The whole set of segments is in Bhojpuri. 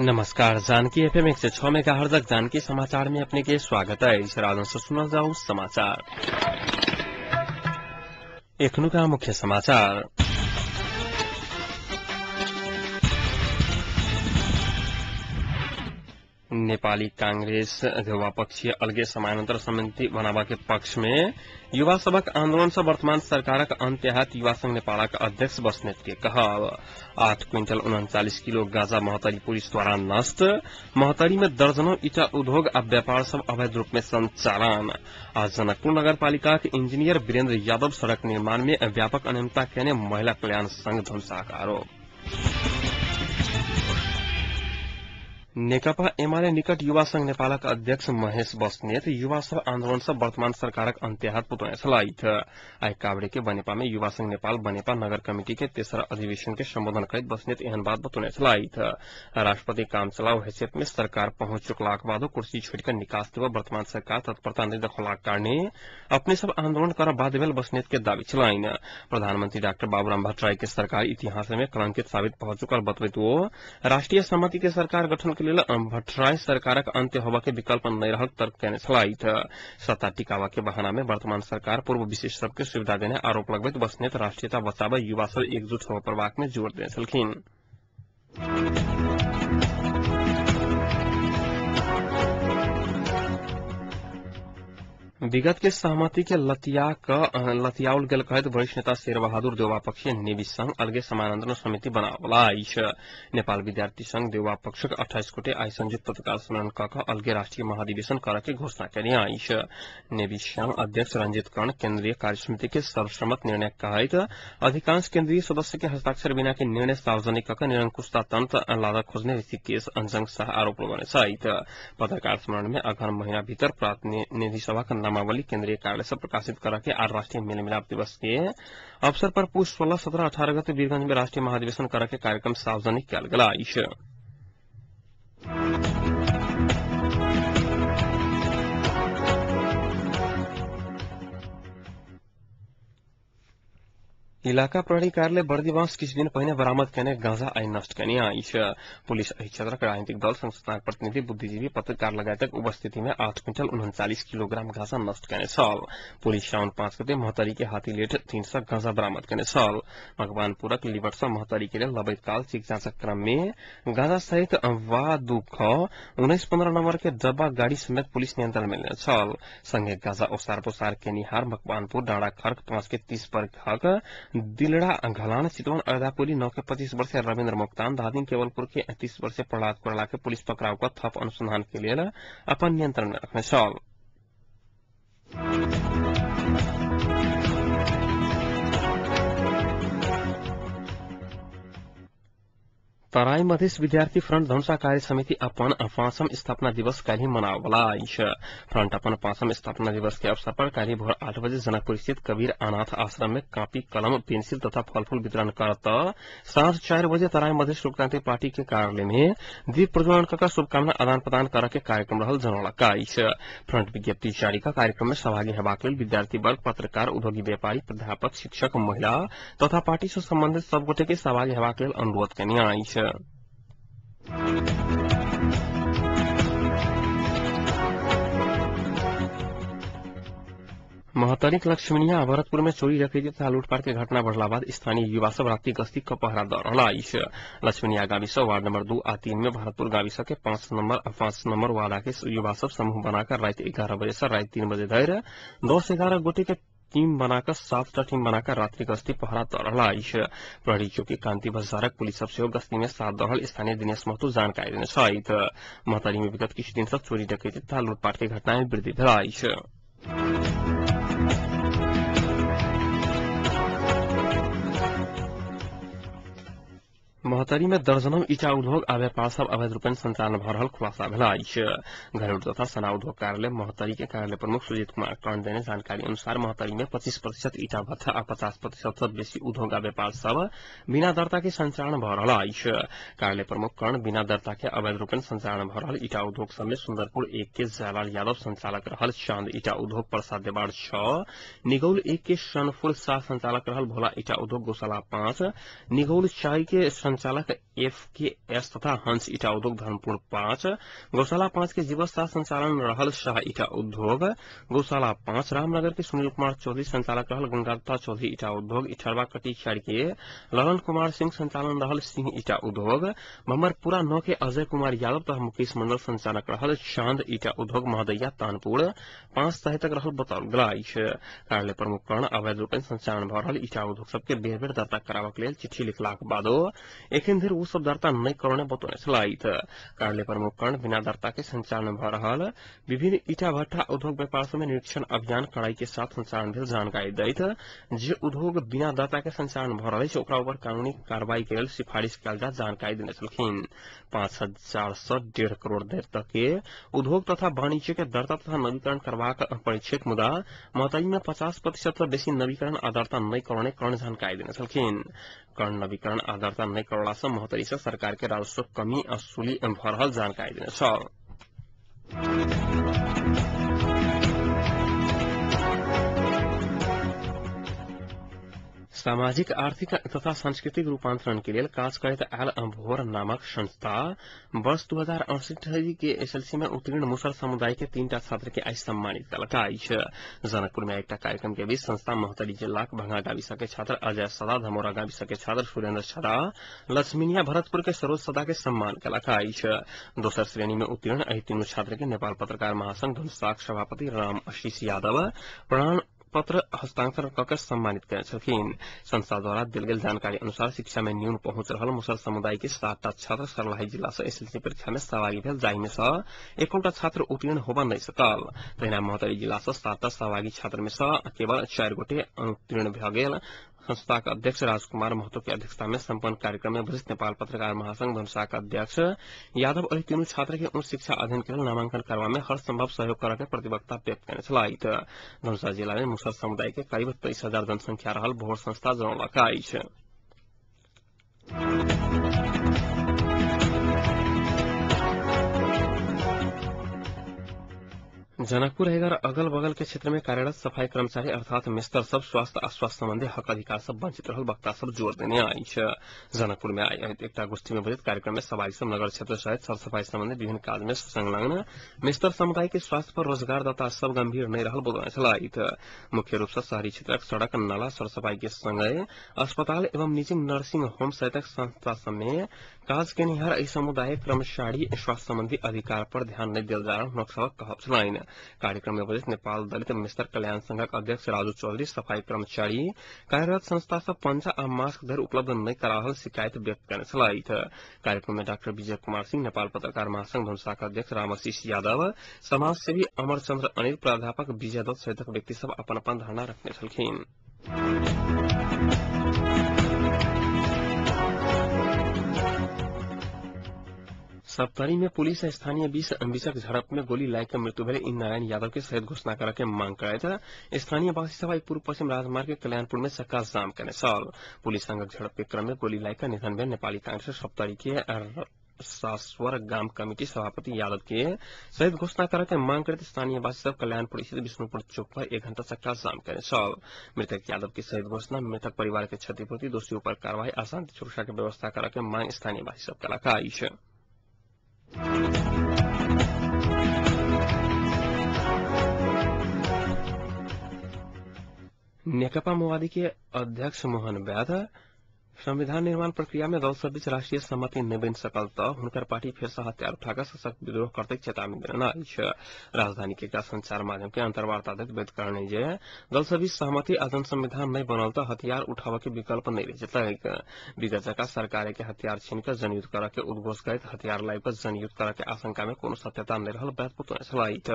नमस्कार। जानकी एफएम 106 मेगाहर्ट्ज जानकी समाचार में अपने के स्वागत है। इस रात से सुना जाऊ समाचार। एखनु का मुख्य समाचार। नेपाली कांग्रेस देवापक्षीय अलगे समानान्तर समिति बनावा के पक्ष में युवा सबक आंदोलन से वर्तमान सरकारक अन्त्याहत युवा संघ नेपालक अध्यक्ष बस्नेत के कहब 8 क्विंटल 39 किलो गांजा महतरी पुलिस द्वारा नष्ट। महतरी में दर्जनों ईटा उद्योग आ व्यापार सब अवैध रूप में संचालन। आज जनकपुर नगरपालिका के इंजीनियर वीरेन्द्र यादव सड़क निर्माण में व्यापक अनियमितता कहने महिला कल्याण संघ धनुषा का आरोप। नेकपा एमाले निकट युवा संघ नेपालका अध्यक्ष महेश बस्नेत युवा सब आन्दोलन से वर्तमान सरकारक अन्त्याहत पुतुएछ। आई काभ्रे के बनेपा में युवा संघ नेपाल बनेपा नगर कमिटी के तेसरा अधिवेशन के संबोधन करत बस्नेत एहन बात बतुएछ। राष्ट्रपति काम चलाओ हैसियत में सरकार पहुंच चुकला के बाद कुर्सी छोड़कर निकास देव वर्तमान सरकार तत्परता नहीं दखला करने अपने सब आंदोलन कर बाद भेल बस्नेत के दावी चलाइन। प्रधानमंत्री डाक्टर बाबूराम भट्टराई के सरकार इतिहास में कलंकित साबित पहुंच चुकल बतवित वो राष्ट्रीय सहमति के सरकार गठन भट्टराई सरकारक अंत्य होबा के विकल्प नहीं रहल तर्क कहने छलाइत। सत्ता टिकावा के बहाना में वर्तमान सरकार पूर्व विशेष सबके सुविधा देने आरोप लगबैत बस्नेत राष्ट्रीयता बचाव युवा सब एकजुट होबा प्रवाक में जोर देने छलखिन। विगत के सहमति के लतियाउल गेल कहत वरिष्ठ नेता शेरबहादुर देउवापक्षीय नेवी संघ अलगे समानान्तरण समिति बनावला आइछ। नेपाल विद्यार्थी संघ देउवापक्षक 28 कोटे आई संयुक्त पत्रकार सम्मेलन कक अलगे राष्ट्रीय महाधिवेशन करके घोषणा करी आइछ। नेवी संघ अध्यक्ष रंजीत कर्ण केन्द्रीय कार्यसमिति के सर्वसम्मत निर्णय कहत अधिकांश केन्द्रीय सदस्य के हस्ताक्षर बिना के निर्णय सार्वजनिक कक निरंकुशता तंत्र लादा खोज्ने ऋषिकेश अंजंग शाह आरोप लगाउने सहित पत्रकार सम्मेलन में अगहन महीना भीतर प्रतिनिधि सभा का नामावली केंद्रीय कार्यालय से प्रकाशित करा के आज राष्ट्रीय मेल मिलाप दिवस के अवसर पर पुष 16, 17, 18 गते वीरगंज में राष्ट्रीय महाधिवेशन करा के कार्यक्रम सार्वजनिक किया गया। इलाका प्रहरी कार्यालय बर्दीवास किसी दिन पहले बरामद करने गांजा आई नष्ट करने आइछ। पुलिस एहि क्षेत्रक राजनीतिक दल संस्थाक प्रतिनिधि बुद्धिजीवी पत्रकार लगायतक उपस्थिति में 8 क्विंटल 39 किलोग्राम गांजा नष्ट करने छल। पुलिस साउन 5 गते महतरी के हाथीलेट 300 गांजा बरामद करने छल। मकवानपुरक लिबट से महतरी के लिए लबैत काल चेक जांचक क्रम में गांजा सहित वा दुख 19-15 नंबर के डब्बा गाड़ी समेत पुलिस नियंत्रण में लेने छल। संगे गांजा ओसार पोसार के निहार मकवानपुर डाँडा खर्क 5 के 30 पर हक दिलड़ा घलान चितवन अयोध्यापुरी 9 के 25 वर्षीय रविन्द्र मोक्तान धादिङ केवलपुर के 30 वर्षीय प्रहलाद कोइराला के पुलिस पकड़ाव का थप अनुसंधान के लिए अपन नियंत्रण में रखने छल। तराई मधेश विद्यार्थी फ्रंट धनुषा कार्य समिति अपन 5म स्थापना दिवस कल मनावला आइछ। फ्रंट अपन 5म स्थापना दिवस के अवसर पर कल भोर 8 बजे जनकपुर स्थित कबीर अनाथ आश्रम में कापी कलम पेंसिल तथा फलफूल वितरण करत साँझ 4 बजे तराई मधेश लोकतांत्रिक पार्टी के कार्यालय में दीप प्रज्वलन कर शुभकामना आदान प्रदान कर के कार्यक्रम रहल जनौलक आइछ। फ्रंट विज्ञप्ति जारी का कार्यक्रम में सहभागी हेबाक लेल विद्यार्थी वर्ग, पत्रकार, उद्योगी व्यापारी, प्राध्यापक, शिक्षक, महिला तथा पार्टी से संबंधित सब गोटे के सहभागी हेबाक लेल अनुरोध कयने आइछ। महतरीक लक्ष्मीनिया भरतपुर में चोरी डकैती तथा लूटपाट के घटना बढ़ला बाद स्थानीय युवा सब रात्रि गश्ती का पहरा दे रहा आइछ। लक्ष्मीनिया गाविस वार्ड नंबर 2 आ 3 में भरतपुर गाविस के 5 नंबर वार्ड के युवा सब समूह बनाकर रात 11 बजे से रात 3 बजे धर 10-11 गोटे के टीम बनाकर 7 टीम बनाकर रात्रि गश्ती पहरा दे रहा आइछ। प्रहरी चौकी कांति बजारक पुलिस सब गश्ती में साथ दहल स्थानीय दिनेश महतो जानकारी देने सहित महतरी में विगत किछु दिन से चोरी डकैती तथा लूटपाट के घटना में वृद्धि भेल आइछ। महतरी में दर्जनों ईटा उद्योग आ व्यापार सब अवैध रूपेण संचालन भ रहल खुलासा भेल आइछ। घरेलू तथा सना उद्योग कार्यालय महतरी के कार्यालय प्रमुख सुजीत कुमार कर्ण देने जानकारी अनुसार महतरी में 25% ईटा भट्ठा आ 50% से बेसी उद्योग आ व्यापार सब बिना दर्ता के संचालन भ रहल आइछ। कार्यालय प्रमुख कर्ण बिना दर्ता के अवैध रूपेण संचालन भ रहल ईटा उद्योग सब में सुंदरपुर 1 के जयलाल यादव संचालक रहल चांद ईटा उद्योग प्रसाद देवाड़ 6, निगौल 1 के शनफुल शाह संचालक रहल भोला ईटा उद्योग गौशाला 5, निगौल 4 के संचालक FKS तथा हंस ईटा उद्योग धर्मपुर 5, गौशाला 5 के जीवस्था संचालन रहल शाह ईटा उद्योग, गौशाला 5 रामनगर के सुनील कुमार चौधरी संचालक रहल गंगादत्ता चौधरी ईटा उद्योग, इठरवा कटीखियाड़ी के ललन कुमार सिंह संचालन रहल सिंह ईटा उद्योग, ममरपुरा 9 के अजय कुमार यादव तथा मुकेश मंडल संचालक रहल चांद ईटा उद्योग महदैया तानपुर 5 सहितक रहल बताओल गेल। कार्यालय प्रमुख कर्ण अवैध रूप संचालन भ रहल ईटा उद्योग सबके बेर बेर दर्ता कराबक लेल चिट्ठी लिखलाक बादो एखन धरि ओ सब दर्ता नहीं करने बतौने छलाइत। कार्यालय प्रमुख कर्ण बिना दर्ता के संचालन भ रहल विभिन्न ईटा भट्ठा उद्योग व्यापार सब में निरीक्षण अभियान कड़ाई के साथ संचालन भेल जानकारी दैत जे उद्योग बिना दर्ता के संचालन भ रहल ओकरा ऊपर कानूनी कार्रवाई के लेल सिफारिश कयल जा जानकारी देने छलखिन। 5,000 से 1.5 करोड़ देर तक के उद्योग तथा वाणिज्य के दर्ता तथा नवीकरण करबाक परीक्षित मुदा महताई में 50% से बेसी नवीकरण आदर्ता नहीं करने कर्ण जानकारी देने छलखिन। कर्ण नवीकरण आदर्ता नहीं करला से महतरी से सरकार के राजस्व कमी असुली भ रहल जानकारी देने छल। सामाजिक आर्थिक तथा सांस्कृतिक रूपांतरण के लिए काज करैत आयल अम्भोर नामक संस्था वर्ष 2068 के एसएलसी में उत्तीर्ण मुसर समुदाय के 3टा छात्र के आई सम्मानित कयलक अछि। जनकपुर में एकटा कार्यक्रम के बीच संस्था महतरी जिलाक भंगा गाविस के छात्र अजय सदा, धमोरा गाविस के छात्र सुरेंद्र सदा, लक्ष्मीनिया भरतपुर के सरोज सदा के सम्मान कयलक अछि। दोसर श्रेणी में उत्तीर्ण एहि तीनू छात्र के नेपाल पत्रकार महासंघ धनुषाक सभापति राम आशीष यादव प्रमाण पत्र हस्तांतरण करके सम्मानित कयने छलखिन। संस्था द्वारा देल गेल जानकारी अनुसार शिक्षा में न्यून पहुंच रहल मुसर समुदाय के 7टा छात्र सर्लाही जिला से एसएलसी परीक्षा में सहभागी भेल, जाहि में से एकौटा छात्र उत्तीर्ण होबा नहीं सकल। तहिना महतरी जिला से 7टा सहभागी छात्र में से केवल 4 गोटे उत्तीर्ण भ गेल। संस्था के अध्यक्ष राजकुमार महतो की अध्यक्षता में संपन्न कार्यक्रम में वरिष्ठ नेपाल पत्रकार महासंघ धनुषा के अध्यक्ष यादव एहि तीनू छात्र के उच्च शिक्षा अध्ययन के लिए नामांकन करवा में हर संभव सहयोग करे के प्रतिबद्धता व्यक्त कयने छलाइत। धनुषा जिला में मुसर समुदाय के करीब 23,000 जनसंख्या रहल भोर संस्था जनौलक अछि। जनकपुर हेगर अगल बगल के क्षेत्र में कार्यरत सफाई कर्मचारी अर्थात मिस्तर सब स्वास्थ्य आ स्वास्थ्य संबंधी हक अधिकार सब वंचित रहल वक्ता सब जोर देने अछि। जनकपुर में आयोजित एकटा गोष्ठी में बजैत कार्यक्रम में सहभागी सब नगर क्षेत्र सहित सर सफाई संबंधी विभिन्न काज में संलग्न मिस्तर समुदाय के स्वास्थ्य पर रोजगारदाता सब गंभीर नहीं रहल बतौने छलाइत। मुख्य रूप से शहरी क्षेत्रक सड़क नाला सर सफाई के संगे अस्पताल एवं निजी नर्सिंग होम सहितक संस्था सब में काज केनिहार एहि समुदाय कर्मचारी स्वास्थ्य संबंधी अधिकार पर ध्यान नहीं देल जा रहल सबक कहब छलाइन। कार्यक्रम में वरिष्ठ नेपाल दलित मिस्टर कल्याण संघक अध्यक्ष राजू चौधरी सफाई कर्मचारी कार्यरत संस्था सब पंजा आ मास्क धरि उपलब्ध नहीं करा रहल शिकायत व्यक्त करने छलाइत। कार्यक्रम में डॉक्टर विजय कुमार सिंह, नेपाल पत्रकार महासंघ धनुषा के अध्यक्ष राम आशीष यादव, समाजसेवी अमरचंद्र अनिल, प्राध्यापक विजय दत्त सहित व्यक्ति सब अपन अपन धारणा रखने छलखिन। सप्तरी में पुलिस स्थानीय बीचक झड़प में गोली लाग मृत्यु भेल इन नारायण यादव के शहीद घोषणा करे के मांग करैत स्थानीय वासी सभा पूर्व पश्चिम राजमार्ग के कल्याणपुर में चक्का जाम करने छल। पुलिस संघक झड़प के क्रम में गोली लाग निधन भेल नेपाली कांग्रेस सप्तरी के सासवर गांव कमेटी सभापति यादव के शहीद घोषणा करे के मांग करते स्थानीय वासी सब कल्याणपुर स्थित विष्णुपुर चौक पर 1 घंटा चक्का जाम करने छल। मृतक यादव की शहीद घोषणा, मृतक परिवार के क्षतिपूर्ति, दोषियों पर कार्रवाई, अशांति सुरक्षा की व्यवस्था करे के मांग स्थानीय वासी सब कयलक अछि। नेकपा माओवादी के अध्यक्ष मोहन वैद्य संविधान निर्माण प्रक्रिया में दल सब बीच राष्ट्रीय सहमति नहीं बन सकल तो हुनकर पार्टी फिर से हथियार उठाकर सशक्त विद्रोह करते चेतावनी देना अछि। राजधानी के संचार माध्यम के अंतर्वार्ता दैत व्यक्त करने जे दल सब बीच सहमति आ संविधान नहीं बनल तो हथियार उठावे के विकल्प नहीं रह जतैक। विगत जका सरकार के हथियार छीन कर जनयुद्ध करे के उद्घोष करैत हथियार लाइब कर जनयुद्ध करे के आशंका में कोनो सत्यता नहीं रहल बात बतौने छलाइत।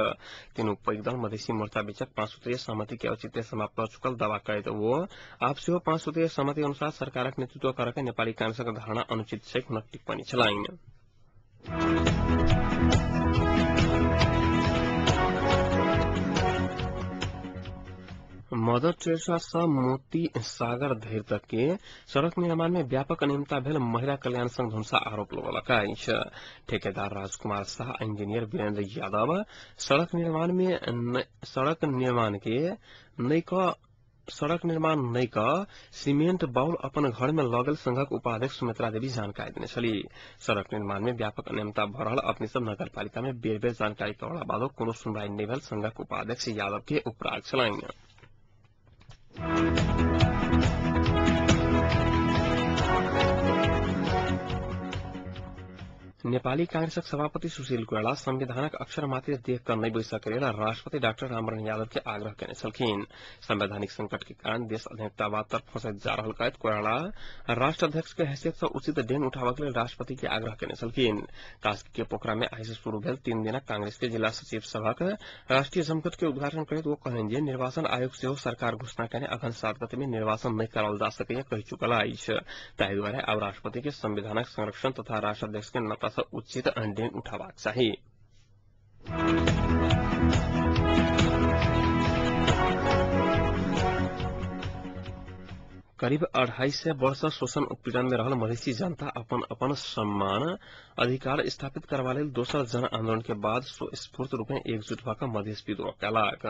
तीनू पैघ दल मधेसी मोर्चा बीचक 5 सूत्रीय सहमति के औचित्य समाप्त भ चुकल दावा करैत वो आप सेहो 5 सूत्रीय सहमति अनुसार सरकारक नेतृत्व करके नेपाली कांग्रेसक धारणा अनुचित छै हुनक टिप्पणी छलाइन। मदर टेरेसा से मोती सागर धरि तक के सड़क निर्माण में व्यापक अनियमितता भेल महिला कल्याण संघ धनुषा आरोप लगौलक अछि। ठेकेदार राजकुमार शाह, इंजीनियर वीरेंद्र यादव सड़क निर्माण के नैक सड़क निर्माण नहीं क सीमेंट बाउल अपन घर में लगल संघक उपाध्यक्ष सुमित्रा देवी जानकारी देने छली। सड़क निर्माण में व्यापक अनियमितता भरल अपनी सब नगर पालिका में बेर बेर जानकारी करला बादो कोनो सुनवाई नहीं भेल संघक उपाध्यक्ष यादव के उपराग छलनि। नेपाली कांग्रेसक सभापति सुशील कोइराला संविधानक अक्षर मात्र देख कर नहीं बुझ सकेला राष्ट्रपति डाक्टर रामवरण यादव के आग्रह केने छलखिन। संवैधानिक संकट के कारण देश अधीनतावाद तरफ फंसैत जा रहल कहत कोइराला राष्ट्र अध्यक्ष के हैसियत से उचित डेन उठाबक लेल राष्ट्रपति के आग्रह केने छलखिन। कास्की के पोखरा में आइ से शुरू भेल 3 दिनक कांग्रेस के जिला सचिव सभक राष्ट्रीय जमघट के उद्घाटन करैत ओ कहलनि जे निर्वाचन आयोग सेहो सरकार घोषणा केने अगहन 7 गते में निर्वाचन नहीं कराओल जा सकैया कहि चुकल अछि। ताहि दुआरे अब राष्ट्रपति के संविधानक संरक्षण तथा राष्ट्र अध्यक्ष के नता से उचित डेन उठाबाक चाही। करीब 250 वर्ष शोषण उत्पीड़न में रहल मधेसी जनता अपन अपन सम्मान अधिकार स्थापित करवा लेल दोसर जन आंदोलन के बाद स्वस्फूर्त रूप में एकजुट भऽ मधेश विद्रोह कयलक।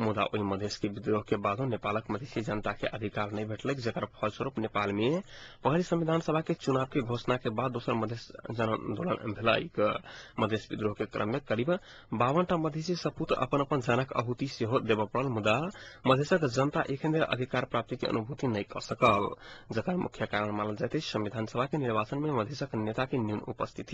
मुदा ओहि मधेश के विद्रोह के बादो नेपालक मधेसी जनता के अधिकार नहीं भेटलक, जकर फलस्वरूप नेपाल में पहली संविधान सभा के चुनाव के घोषणा के बाद दोसर मधेश जन आंदोलन भेलैक। मधेश विद्रोह के क्रम में करीब 52टा मधेसी सपूत अपन अपन जनक आहुति सेहो देबऽ पड़ल, मुदा मधेशक जनता एखन धरि अधिकार प्राप्ति के अनुभूति नहीं कर सकल, जकर मुख्य कारण मानल जाइत अछि संविधान सभा के निर्वाचन में मधेशक नेता के न्यून उपस्थिति।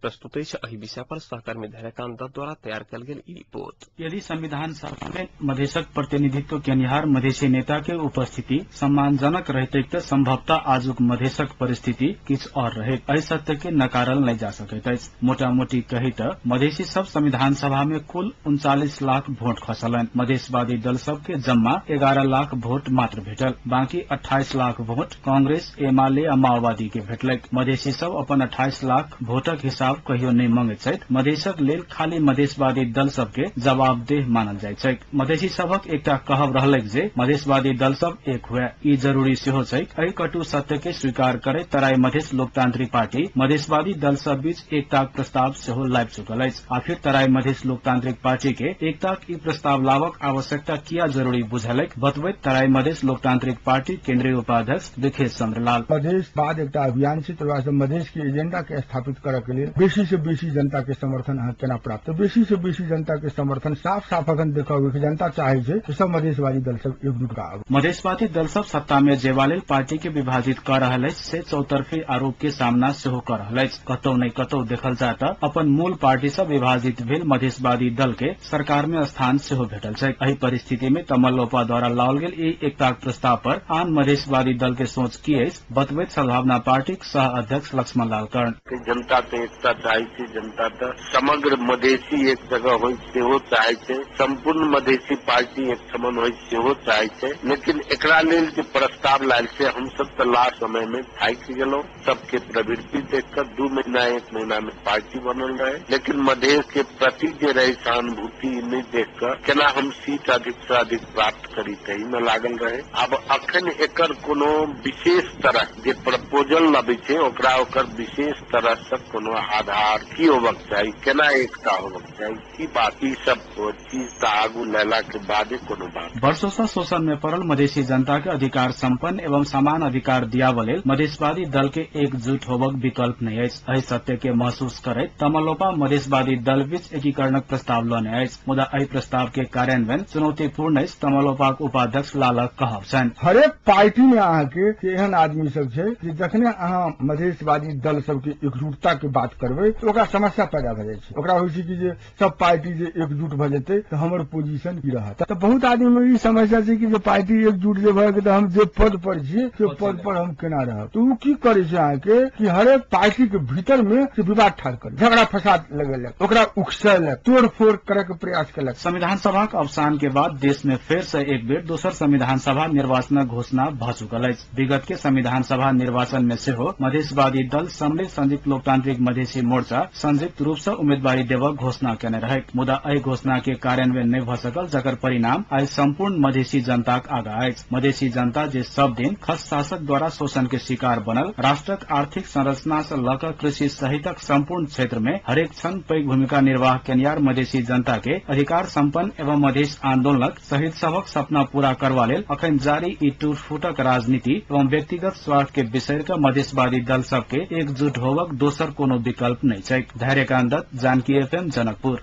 प्रस्तुत अछि एहि विषय पर सहकर्मी धैर्यकांत दत्त द्वारा तैयार कयल गेल ई रिपोर्ट। यदि संविधान सभा में मधेशक प्रतिनिधित्व केनिहार मधेसी नेता के उपस्थिति सम्मानजनक रहते त संभवतः आजुक मधेशक परिस्थिति किछु और रहे। एहि सत्य के नकारल नहीं जा सकैत अछि। मोटा मोटी कही त मधेसी सब संविधान सभा में कुल 39 लाख वोट खसलन। मधेशवादी दल सब के जम्मा 11 लाख वोट मात्र भेटल, बाकी 28 लाख वोट कांग्रेस, एमाले आ माओवादी के भेटलक। मधेसी सब अपन 28 लाख वोटक हिसाब कहियो नहीं मांगैत छथि। मधेशक लेल खाली मधेशवादी दल सब के जवाबदेह मानल जाइत छैक। मधेसी सबक एकटा कहब रहलैक जे मधेशवादी दल सब एक हुए, ई जरूरी सेहो छैक। एहि कटु सत्य के स्वीकार करैत तराई मधेश लोकतांत्रिक पार्टी मधेशवादी दल सब बीच एकताक प्रस्ताव सेहो लाबि चुकल अछि। आखिर तराई मधेश लोकतांत्रिक पार्टी के एकताक ई प्रस्ताव लाबक आवश्यकता किया जरूरी बुझलैक, बतबैत तराई मधेश लोकतांत्रिक पार्टी केंद्रीय उपाध्यक्ष विखेश चंद्रलाल। मधेश बाद एकटा अभियान छै, मधेश के एजेंडा के स्थापित करऽ के लेल बेसी से बेसी जनता के समर्थन अहाँ केना प्राप्त। बेसी से बेसी जनता के समर्थन साफ साफ अखन देखब कि जनता चाहे छै कि सब मधेशवादी दल सब एकजुट का। मधेशवादी दल सब सत्ता में जेबा लेल पार्टी के विभाजित कर रहल अछि से चौतरफी आरोप के सामना सेहो कर रहल अछि। कतौ नहीं कतौ देखल जाय त अपन मूल पार्टी से विभाजित भेल मधेशवादी दल के सरकार में स्थान सेहो भेटल छै। एहि परिस्थिति में तमल्लोपा द्वारा लाओल गेल ई एकताक प्रस्ताव पर आन मधेशवादी दल के सोच की अछि, बतबैत सद्भावना पार्टी सह अध्यक्ष लक्ष्मण लाल कर्ण। जनता के एकता चाहे छै, जनता त समग्र मधेसी एक जगह होय सेहो चाहे छै, संपूर्ण मधेसी पार्टी एक समान होय सेहो चाहे छै। लेकिन एकरा लेल जे प्रस्ताव लायल छै हम सब त लास्ट समय में थाकि गेलौं। सबके प्रवृत्ति देखकर 2 महीना 1 महीना में पार्टी बनल रहे, लेकिन मधेश के प्रति जे रहे सहानुभूति नहीं देखकर केना हम सीट अधिक से अधिक प्राप्त करी तही में लागल रहे। अब अखन एकर कोनो विशेष तरह जे प्रपोजल लबै छै ओकरा ओकर विशेष तरह से कोनो आधार की होबक चाही, केना एकता होबक चाही, की बात ई सब चीज त आगू लैला के बादे कोनो बात। वर्षों से शोषण में पड़ल मधेसी जनता के अधिकार संपन्न एवं समान अधिकार दियाबऽ लेल मधेशवादी दल के एकजुट होबक विकल्प नहीं अछि। एहि सत्य के महसूस करैत तमल्लोपा मधेशवादी दल बीच एकीकरणक प्रस्ताव लने अछि, मुदा एहि प्रस्ताव के कार्यान्वयन चुनौतीपूर्ण अछि। तमल्लोपाक उपाध्यक्ष लालक कहब छनि हरेक पार्टी में अहाँ के एहन आदमी सब छै कि जखने अहाँ मधेशवादी दल सब के एकजुटता के बात करबै तो ओकरा समस्या पैदा भ जाय छै। ओकरा होय छै कि जे सब पार्टी जे एकजुट भ जेतै तो हमर पोजीशन की रहत। तो बहुत आदमी में ई समस्या छै कि जे पार्टी एकजुट जे भ गेल हम जे पद पर छी से पद पर हम केना रहब। तो उ की करे छै अहाँ के कि हरेक पार्टी के भीतर में से विवाद ठाड़ कर झगड़ा फसाद लगेलक, ओकरा उकसलक, तोड़ फोड़ करे के प्रयास केलक। संविधान सभा के अवसान के बाद देश में फिर से एक बेर दोसर संविधान सभा निर्वाचनक घोषणा भ चुकल अछि। विगत के संविधान सभा निर्वाचन में सेहो मधेशवादी दल सम्मिलित संयुक्त लोकतांत्रिक मधेसी मोर्चा संयुक्त रूप से उम्मीदवारी देवक घोषणा केने रहे, मुदा एहि घोषणा के कार्यान्वयन नहीं भ सकल, जकर परिणाम आई संपूर्ण मधेसी जनता आगा अछि। मधेसी जनता जे सब दिन खस शासक द्वारा शोषण के शिकार बनल, राष्ट्रक आर्थिक संरचना से लक कृषि सहितक संपूर्ण क्षेत्र में हरेक क्षण पैघ भूमिका निर्वाह केनिहार मधेसी जनता के अधिकार संपन्न एवं मधेश आंदोलनक शहीद सबक सपना पूरा करबा लेल अखन जारी ई टूटफूटक राजनीति एवं व्यक्तिगत स्वार्थ के बिसरि के मधेशवादी दल सबके एकजुट होबक दोसर कोनो विकल्प नहीं छै। धैर्यकांत दत्त, जानकी FM, जनकपुर।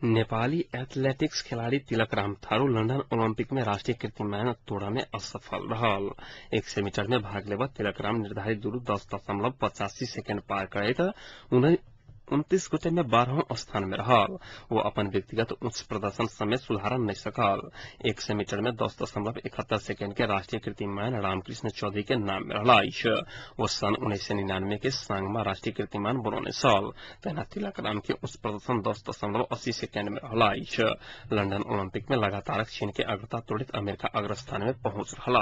नेपाली एथलेटिक्स खिलाड़ी तिलकराम थारू लंदन ओलंपिक में राष्ट्रीय कीर्तिमान तोड़ा में असफल रहल। 100 मीटर में भाग लेवा तिलकराम निर्धारित दूरी 10.85 सेकेंड पार करैत 29 गोटे में 12वां स्थान में रहल। वो अपन व्यक्तिगत उच्च प्रदर्शन समेत सुधार नहीं सकल। 100 मीटर में 10.71 सेकेंड के राष्ट्रीय कीर्तिमान रामकृष्ण चौधरी के नाम में रहल। वो सन 1999 के सांगमा राष्ट्रीय कीर्तिमान बनौने सल। तेना तिलकराम के उच्च प्रदर्शन 10.80 सेकेंड में रहल। लंदन ओलंपिक में लगातार चीन के अग्रता तोड़ित अमेरिका अग्रस्थान में पहुंच रहल।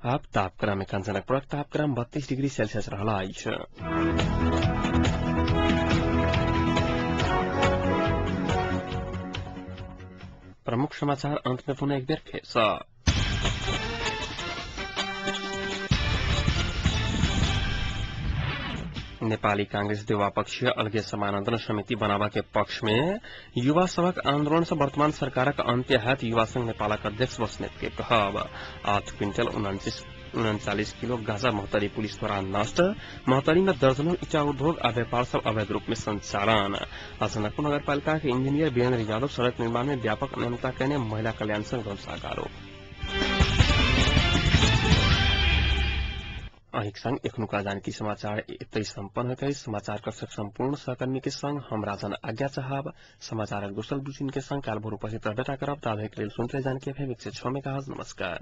अब तापक्रम कंचनपुरक तापक्रम 32 डिग्री सेल्सियस रहल। प्रमुख समाचार अंत में पुनः एक बेर फिर से। नेपाली कांग्रेस द्विपक्षीय अलगे समानांतर समिति बनावा के पक्ष में युवा सबक आंदोलन से वर्तमान सरकारक अंत्य हैत युवा संघ नेपालक अध्यक्ष बस्नेत के कहब। 8 क्विंटल 39 किलो गांजा मोहतरी पुलिस द्वारा नष्ट। मोहतरी में दर्जनों ईटा उद्योग आ व्यापार सब अवैध रूप में संचालन। जनकपुर नगर पालिका के इंजीनियर वीरेंद्र यादव सड़क निर्माण में व्यापक अनियमितता करने महिला कल्याण संघ ध्वंसा आरोप। अहिक संग एखनुका जानकी समाचार एतै संपन्न होइत। समाचार कक्षक संपूर्ण सहकर्मी के संग हम राजन आज्ञा चाहब। समाचारक दोसर बुलेटिन के संग काल भोर उपस्थित रहबेटा करब। ताधरि लेल सुनते जानकी FM 106 मेगाहर्ट्ज। नमस्कार।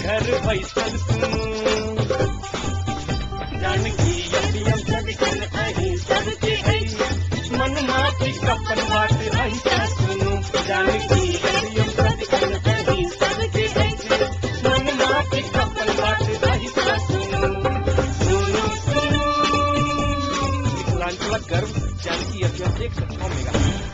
घर बैसल जानकी FM चढ़कर अही सबके मन माटी कपन बात ऐसा सुनो। जानकी FM चढ़कर अही सबके मन माटी कपन बात ऐसा सुनो। सुनो सुनो गर्व जानकी FM 106 मेगाहर्ट्ज।